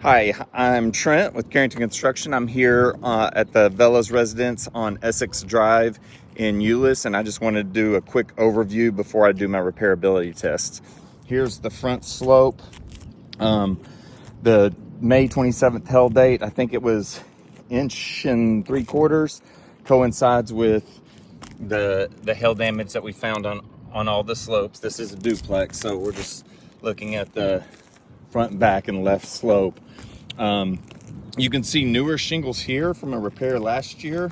Hi, I'm Trent with Carrington Construction. I'm here at the Vella's residence on Essex Drive in Euless, and I just wanted to do a quick overview before I do my repairability tests. Here's the front slope. The May 27th hell date, I think it was 1.75 inches, coincides with the hail damage that we found on all the slopes. This is a duplex, so we're just looking at the front and back and left slope. You can see newer shingles here from a repair last year.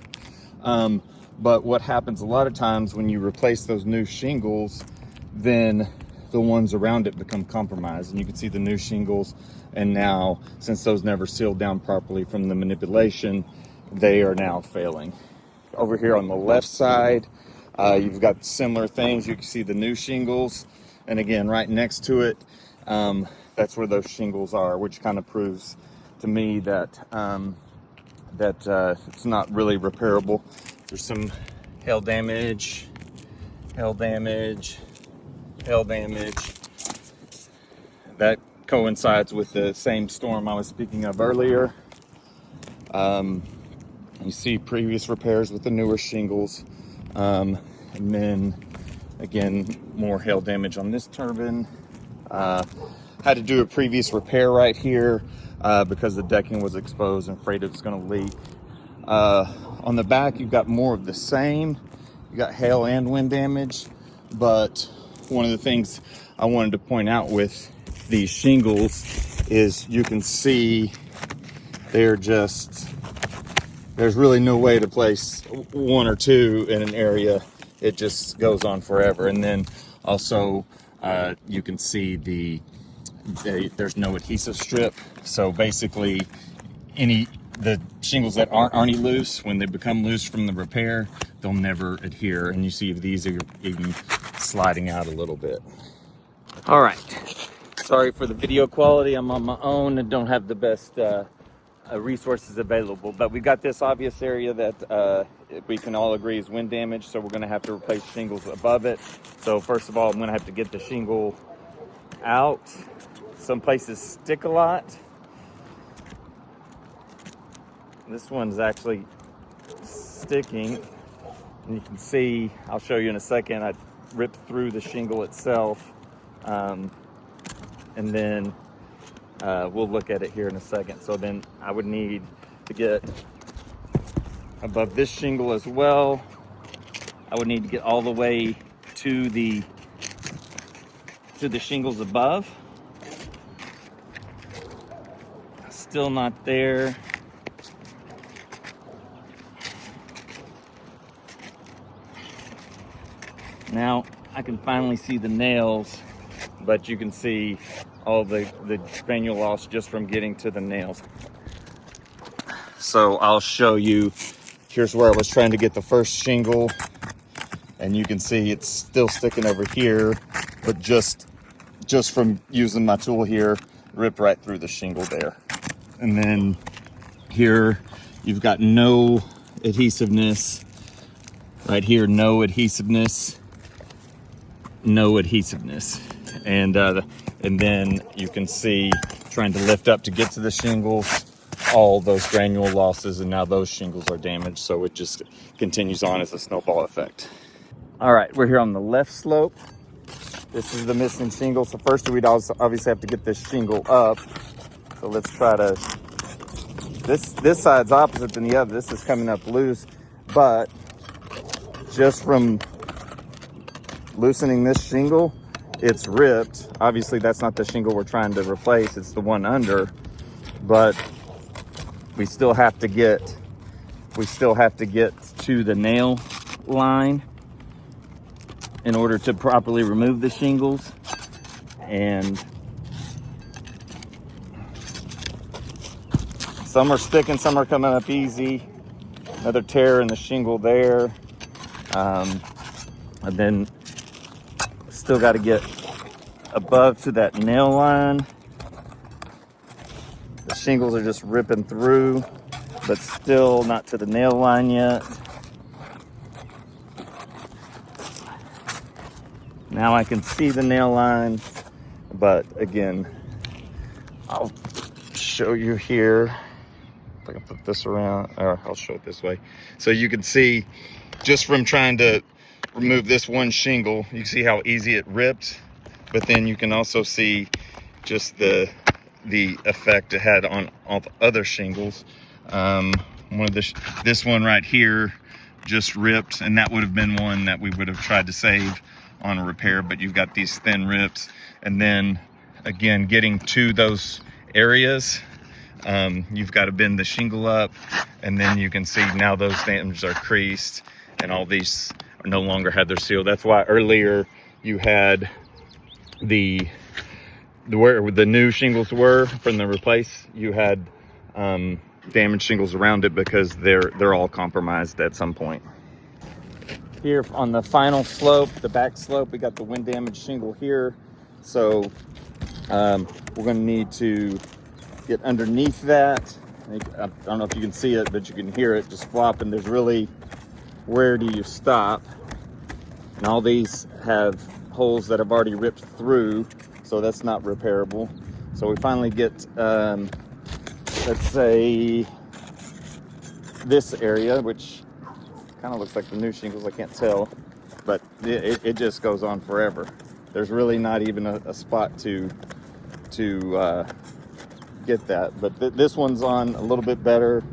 But what happens a lot of times when you replace those new shingles, then the ones around it become compromised. And you can see the new shingles, and now, since those never sealed down properly from the manipulation, they are now failing. Over here on the left side, you've got similar things. You can see the new shingles, and again, right next to it, that's where those shingles are, which kind of proves to me that it's not really repairable. There's some hail damage, hail damage, hail damage. That coincides with the same storm I was speaking of earlier. You see previous repairs with the newer shingles. And then again, more hail damage on this turbine. Had to do a previous repair right here because the decking was exposed and afraid it was going to leak. On the back, you've got more of the same. You got hail and wind damage, but one of the things I wanted to point out with these shingles is you can see there's really no way to place one or two in an area. It just goes on forever. And then also you can see there's no adhesive strip. So basically the shingles that aren't already loose, when they become loose from the repair, they'll never adhere. And you see these are even sliding out a little bit. All right, sorry for the video quality. I'm on my own and don't have the best resources available, but we got this obvious area that we can all agree is wind damage, so we're going to have to replace shingles above it. So first of all, I'm going to have to get the shingle out. Some places stick a lot. This one's actually sticking, and you can see, I'll show you in a second, I ripped through the shingle itself, and then we'll look at it here in a second. So then I would need to get above this shingle as well. I would need to get all the way to the shingles above. Still not there. Now I can finally see the nails, but you can see all the granule loss just from getting to the nails. So I'll show you. Here's where I was trying to get the first shingle, and you can see it's still sticking over here, but just from using my tool here, ripped right through the shingle there. And then here you've got no adhesiveness. Right here, no adhesiveness, no adhesiveness. And then you can see, trying to lift up to get to the shingles, all those granule losses, and now those shingles are damaged. So it just continues on as a snowball effect. All right, we're here on the left slope. This is the missing shingle. So first we'd also obviously have to get this shingle up. So let's try to, this side's opposite than the other. This is coming up loose, but just from loosening this shingle, it's ripped. Obviously that's not the shingle we're trying to replace, it's the one under, but we still have to get to the nail line in order to properly remove the shingles. And some are sticking, some are coming up easy. Another tear in the shingle there. And then still got to get above to that nail line. The shingles are just ripping through, but still not to the nail line yet. Now I can see the nail line, but again, I'll show you here. If I can put this around, or I'll show it this way. So you can see just from trying to remove this one shingle, you can see how easy it ripped. But then you can also see just the effect it had on all the other shingles. This one right here just ripped, and that would have been one that we would have tried to save on a repair, but you've got these thin rips. And then again, getting to those areas, you've got to bend the shingle up, and then you can see now those dams are creased and all these are no longer had their seal. That's why earlier you had where the new shingles were from the replace, you had damaged shingles around it because they're all compromised at some point. Here on the final slope, the back slope, we got the wind damaged shingle here. So we're going to need to get underneath that. I don't know if you can see it, but you can hear it just flopping. There's really, where do you stop? And all these have holes that have already ripped through, so that's not repairable. So we finally get, let's say, this area, which kind of looks like the new shingles, I can't tell, but it just goes on forever. There's really not even a spot to get that, but this one's on a little bit better.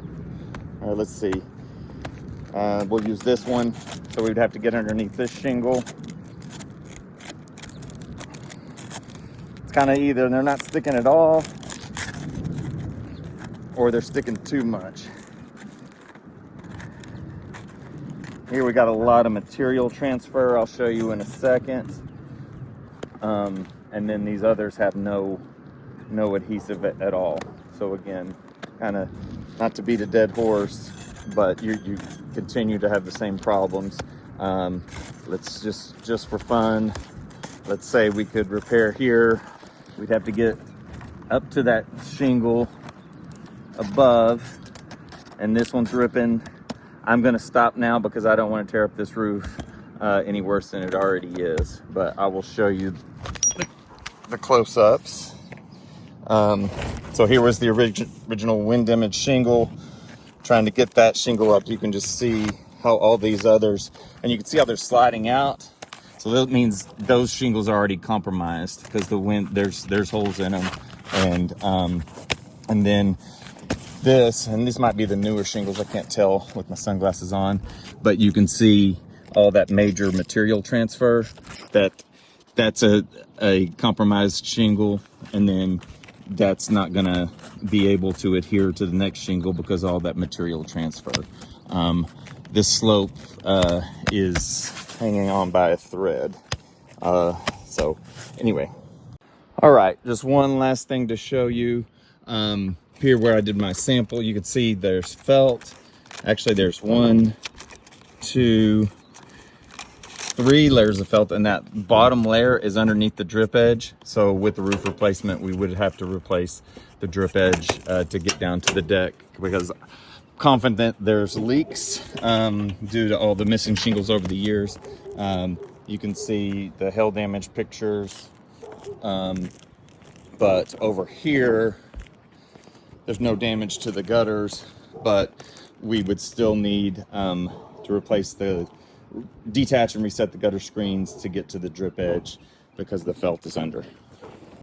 All right, let's see. We'll use this one, so we'd have to get underneath this shingle. It's kind of either they're not sticking at all, or they're sticking too much. Here we got a lot of material transfer, I'll show you in a second. And then these others have no adhesive at all. So again, kind of not to beat a dead horse, but you continue to have the same problems. Let's just for fun, let's say we could repair here. We'd have to get up to that shingle above, and this one's ripping. I'm gonna stop now because I don't want to tear up this roof any worse than it already is, but I will show you the close-ups. So here was the original wind damaged shingle. Trying to get that shingle up, you can just see how all these others, and you can see how they're sliding out. So that means those shingles are already compromised because the wind, there's holes in them. And then this might be the newer shingles, I can't tell with my sunglasses on, but you can see all that major material transfer. That's a compromised shingle, and then that's not gonna be able to adhere to the next shingle because all that material transfer. This slope is hanging on by a thread. So anyway, all right, just one last thing to show you. Here where I did my sample, you can see there's felt. Actually, there's 1, 2, 3 layers of felt, and that bottom layer is underneath the drip edge. So with the roof replacement, we would have to replace the drip edge to get down to the deck, because I'm confident there's leaks due to all the missing shingles over the years. You can see the hail damage pictures, but over here, there's no damage to the gutters, but we would still need to replace detach and reset the gutter screens to get to the drip edge because the felt is under.